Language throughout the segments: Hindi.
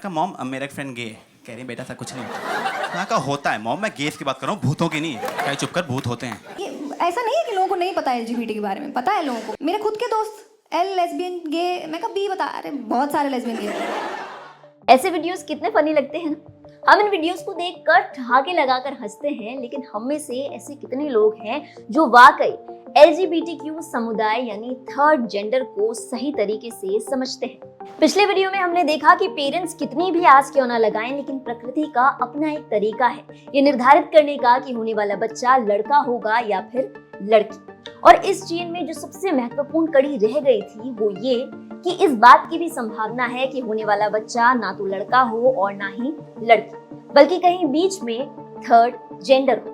कहा मॉम मेरा एक फ्रेंड गे है। कह रही बेटा ऐसा कुछ नहीं होता। मैं कहा होता है मॉम, मैं गेस की बात कर रहा हूँ, भूतों की नहीं। कह चुप कर, भूत होते हैं। ये ऐसा नहीं है कि लोगों को नहीं पता है एलजीबीटी के बारे में, पता है लोगों को। मेरे खुद के दोस्त एल लेस्बियन गे, मैं कहा बी बता, अरे बहुत सारे लेस्बियन गे। ऐसे वीडियोस कितने फनी लगते हैं ना। हम इन वीडियोस को देखकर ठहाके लगाकर हंसते हैं, लेकिन हम में से ऐसे कितने लोग हैं जो वाकई LGBTQ समुदाय यानी थर्ड जेंडर को सही तरीके से समझते हैं। पिछले वीडियो में हमने देखा कि पेरेंट्स कितनी भी आस क्यों ना लगाएं, लेकिन प्रकृति का अपना एक तरीका है ये निर्धारित करने का कि होने वाला बच्चा लड़का होगा या फिर लड़की। और इस चेन में जो सबसे महत्वपूर्ण कड़ी रह गई थी वो ये कि इस बात की भी संभावना है कि होने वाला बच्चा ना तो लड़का हो और ना ही लड़की, बल्कि कहीं बीच में थर्ड जेंडर हो।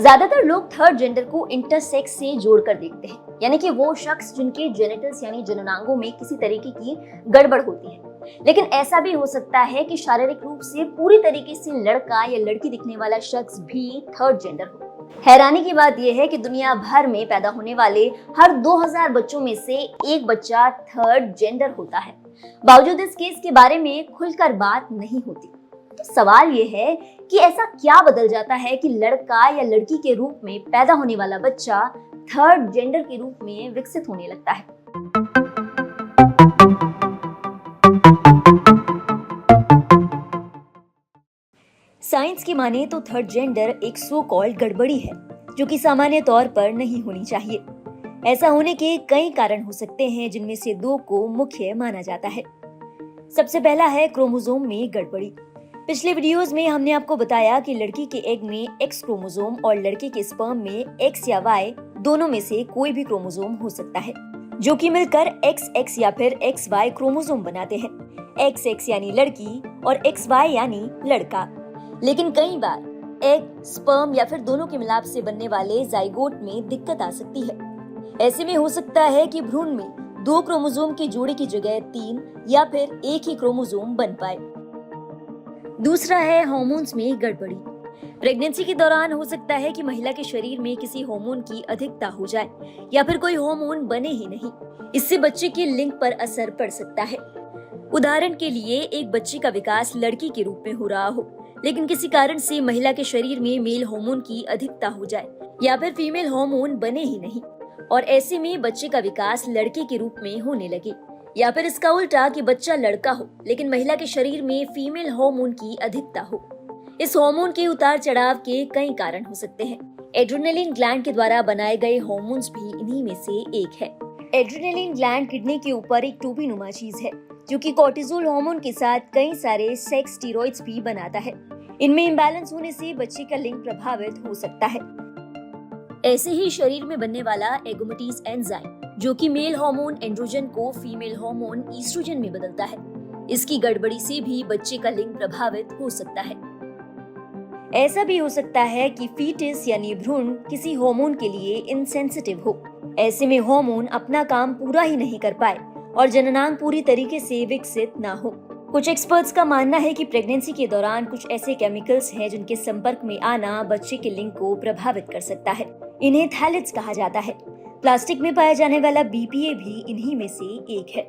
ज्यादातर लोग थर्ड जेंडर को इंटरसेक्स से जोड़कर देखते हैं, यानी कि वो शख्स जिनके जेनिटल्स यानी जननांगों में किसी तरीके की गड़बड़ होती है। लेकिन ऐसा भी हो सकता है कि शारीरिक रूप से पूरी तरीके से लड़का या लड़की दिखने वाला शख्स भी थर्ड जेंडर हो। हैरानी की बात यह है कि दुनिया भर में पैदा होने वाले हर 2000 बच्चों में से एक बच्चा थर्ड जेंडर होता है। बावजूद इसके इसके बारे में खुलकर बात नहीं होती। तो सवाल ये है कि ऐसा क्या बदल जाता है कि लड़का या लड़की के रूप में पैदा होने वाला बच्चा थर्ड जेंडर के रूप में विकसित होने लगता है। साइंस की माने तो थर्ड जेंडर एक सो कॉल्ड गड़बड़ी है जो कि सामान्य तौर पर नहीं होनी चाहिए। ऐसा होने के कई कारण हो सकते हैं, जिनमें से दो को मुख्य माना जाता है। सबसे पहला है क्रोमोसोम में गड़बड़ी। पिछले वीडियोस में हमने आपको बताया कि लड़की के एग में एक्स क्रोमोसोम और लड़के के स्पर्म में एक्स या वाई दोनों में से कोई भी क्रोमोसोम हो सकता है, जो कि मिलकर XX या फिर XY क्रोमोसोम बनाते हैं। XX यानी लड़की और XY यानी लड़का। लेकिन कई बार एग, स्पर्म या फिर दोनों के मिलाप से बनने वाले जाइगोट में दिक्कत आ सकती है। ऐसे में हो सकता है कि भ्रूण में 2 क्रोमोसोम के जोड़े की जगह 3 या फिर एक ही क्रोमोसोम बन पाए। दूसरा है हार्मोन्स में गड़बड़ी। प्रेगनेंसी के दौरान हो सकता है कि महिला के शरीर में किसी हार्मोन की अधिकता हो जाए या फिर कोई हार्मोन बने ही नहीं। इससे बच्चे के लिंग पर असर पड़ सकता है। उदाहरण के लिए एक बच्चे का विकास लड़की के रूप में हो रहा हो, लेकिन किसी कारण से महिला के शरीर में मेल हार्मोन की अधिकता हो जाए या फिर फीमेल हार्मोन बने ही नहीं, और ऐसे में बच्चे का विकास लड़के के रूप में होने लगे। या फिर इसका उल्टा कि बच्चा लड़का हो लेकिन महिला के शरीर में फीमेल हार्मोन की अधिकता हो। इस हार्मोन के उतार चढ़ाव के कई कारण हो सकते हैं। एड्रेनलिन ग्लैंड के द्वारा बनाए गए हार्मोन्स भी इन्हीं में से एक है। एड्रेनलिन ग्लैंड किडनी के ऊपर एक टोपी-नुमा चीज है जो कि कोर्टिसोल हार्मोन के साथ कई सारे सेक्स स्टेरॉइड्स भी बनाता है। इनमें इम्बैलेंस होने से बच्चे का लिंग प्रभावित हो सकता है। ऐसे ही शरीर में बनने वाला एगोमेटीज एंजाइम, जो कि मेल हार्मोन एंड्रोजन को फीमेल हार्मोन ईस्ट्रोजन में बदलता है, इसकी गड़बड़ी से भी बच्चे का लिंग प्रभावित हो सकता है। ऐसा भी हो सकता है कि फीटस यानी भ्रूण किसी हार्मोन के लिए इनसेंसिटिव हो। ऐसे में हार्मोन अपना काम पूरा ही नहीं कर पाए और जननांग पूरी तरीके से विकसित ना हो। कुछ एक्सपर्ट्स का मानना है कि प्रेगनेंसी के दौरान कुछ ऐसे केमिकल्स हैं जिनके संपर्क में आना बच्चे के लिंग को प्रभावित कर सकता है। इन्हें थैलेट्स कहा जाता है। प्लास्टिक में पाया जाने वाला BPA भी इन्हीं में से एक है।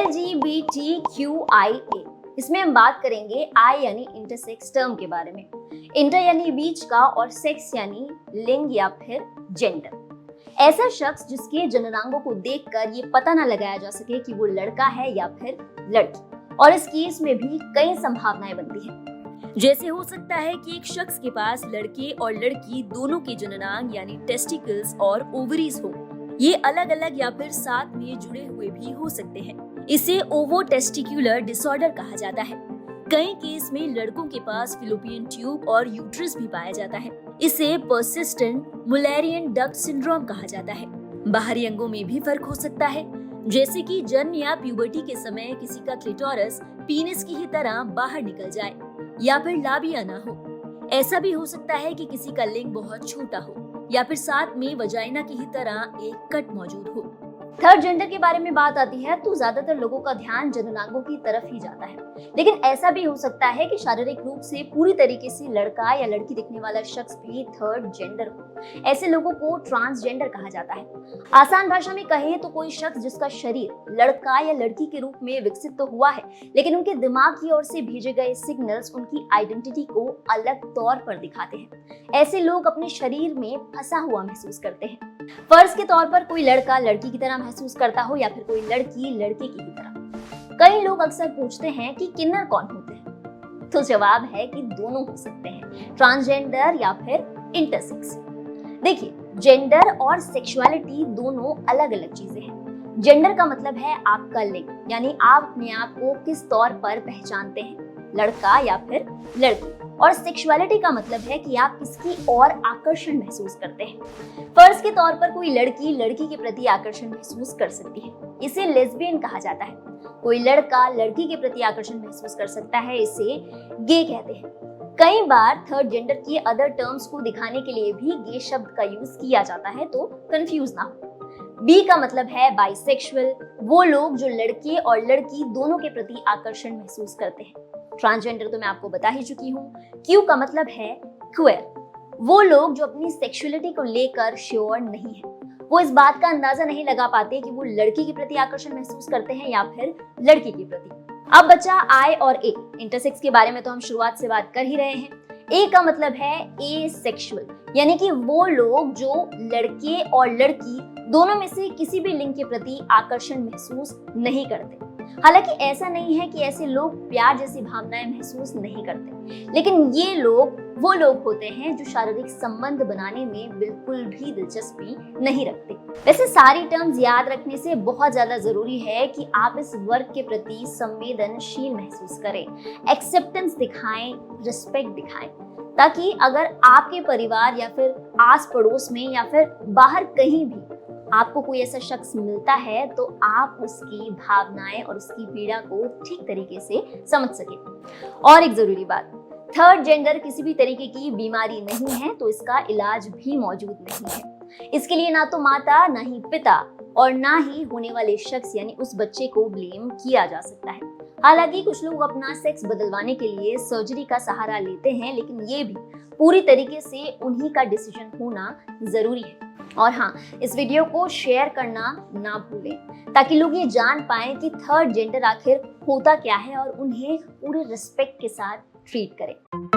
LGBTQIA, इसमें हम बात करेंगे I यानी इंटरसेक्स टर्म के बारे में। इंटर यानी बीच का और सेक्स यानी लिंग या फिर जेंडर। ऐसा शख्स जिसके जननांगों को देखकर ये पता न लगाया जा सके कि वो लड़का है या फिर लड़की, और इस केस में भी कई संभावनाएं बनती हैं। जैसे हो सकता है कि एक शख्स के पास लड़के और लड़की दोनों के जननांग यानी टेस्टिकल्स और ओवरीज हो। ये अलग अलग या फिर साथ में जुड़े हुए भी हो सकते हैं। इसे ओवोटेस्टिकुलर डिसऑर्डर कहा जाता है। कई केस में लड़कों के पास फिलोपियन ट्यूब और यूट्रस भी पाया जाता है। इसे पर्सिस्टेंट मुलेरियन डक्ट सिंड्रोम कहा जाता है। बाहरी अंगों में भी फर्क हो सकता है, जैसे कि जन्म या प्यूबर्टी के समय किसी का क्लिटोरस पीनिस की ही तरह बाहर निकल जाए या फिर लाबिया ना हो। ऐसा भी हो सकता है कि किसी का लिंग बहुत छोटा हो या फिर साथ में वजाइना की ही तरह एक कट मौजूद हो। थर्ड जेंडर के बारे में बात आती है तो ज्यादातर लोगों का ध्यान जननांगों की तरफ ही जाता है, लेकिन ऐसा भी हो सकता है कि शारीरिक रूप से पूरी तरीके से लड़का या लड़की दिखने वाला शख्स भी थर्ड जेंडर हो। ऐसे लोगों को ट्रांसजेंडर कहा जाता है। आसान भाषा में कहें तो कोई शख्स जिसका शरीर लड़का या लड़की के रूप में विकसित तो हुआ है, लेकिन उनके दिमाग की ओर से भेजे गए सिग्नल्स उनकी आइडेंटिटी को अलग तौर पर दिखाते हैं। ऐसे लोग अपने शरीर में फंसा हुआ महसूस करते हैं। फर्ज के तौर पर कोई लड़का लड़की की तरह महसूस करता हो या फिर कोई लड़की लड़के की तरह। कई लोग अक्सर पूछते हैं कि किन्नर कौन होते हैं, तो जवाब है कि दोनों हो सकते हैं, ट्रांसजेंडर या फिर इंटरसेक्स। देखिए, जेंडर और सेक्सुअलिटी दोनों अलग अलग चीजें हैं। जेंडर का मतलब है आपका लिंग, यानी आप अपने आप को किस तौर पर पहचानते हैं, लड़का या फिर लड़की। और सेक्सुअलिटी का मतलब है कि आप किसकी और आकर्षण महसूस करते हैं। फर्ज के तौर पर कोई लड़की लड़की के प्रति आकर्षण महसूस कर सकती है, इसे लेस्बियन कहा जाता है। कोई लड़का लड़की के प्रति आकर्षण महसूस कर सकता है, इसे गे कहते हैं। कई बार थर्ड जेंडर की अदर टर्म्स को दिखाने के लिए भी गे शब्द का यूज किया जाता है, तो कंफ्यूज ना हो। बी का मतलब है बाइसेक्सुअल, वो लोग जो लड़के और लड़की दोनों के प्रति आकर्षण महसूस करते हैं। ट्रांसजेंडर तो मैं आपको बता ही चुकी हूँ। क्यू का मतलब है क्वेयर, वो लोग जो अपनी सेक्सुअलिटी को लेकर श्योर नहीं है, वो इस बात का अंदाजा नहीं लगा पाते कि वो लड़की के प्रति आकर्षण महसूस करते हैं या फिर लड़की के प्रति। अब बचा आई और ए। इंटरसेक्स के बारे में तो हम शुरुआत से बात कर ही रहे हैं। ए का मतलब है एसेक्सुअल, यानी कि वो लोग जो लड़के और लड़की दोनों में से किसी भी लिंग के प्रति आकर्षण महसूस नहीं करते। हालांकि ऐसा नहीं है कि ऐसे लोग प्यार जैसी भावनाएं महसूस नहीं करते, लेकिन ये लोग वो लोग होते हैं जो शारीरिक संबंध बनाने में बिल्कुल भी दिलचस्पी नहीं रखते। वैसे सारी टर्म्स याद रखने से बहुत ज्यादा जरूरी है कि आप इस वर्ग के प्रति संवेदनशील महसूस करें, एक्सेप्टेंस दिखाएं, रिस्पेक्ट दिखाएं, ताकि अगर आपके परिवार या फिर आस पड़ोस में या फिर बाहर कहीं भी आपको कोई ऐसा शख्स मिलता है तो आप उसकी भावनाएं और उसकी पीड़ा को ठीक तरीके से समझ सके। और एक जरूरी बात, थर्ड जेंडर किसी भी तरीके की बीमारी नहीं है, तो इसका इलाज भी मौजूद नहीं है। इसके लिए ना तो माता, ना ही पिता और ना ही होने वाले शख्स यानी उस बच्चे को ब्लेम किया जा सकता है। हालांकि कुछ लोग अपना सेक्स बदलवाने के लिए सर्जरी का सहारा लेते हैं, लेकिन ये भी पूरी तरीके से उन्हीं का डिसीजन होना जरूरी है। और हाँ, इस वीडियो को शेयर करना ना भूलें, ताकि लोग ये जान पाएं कि थर्ड जेंडर आखिर होता क्या है और उन्हें पूरे रिस्पेक्ट के साथ ट्रीट करें।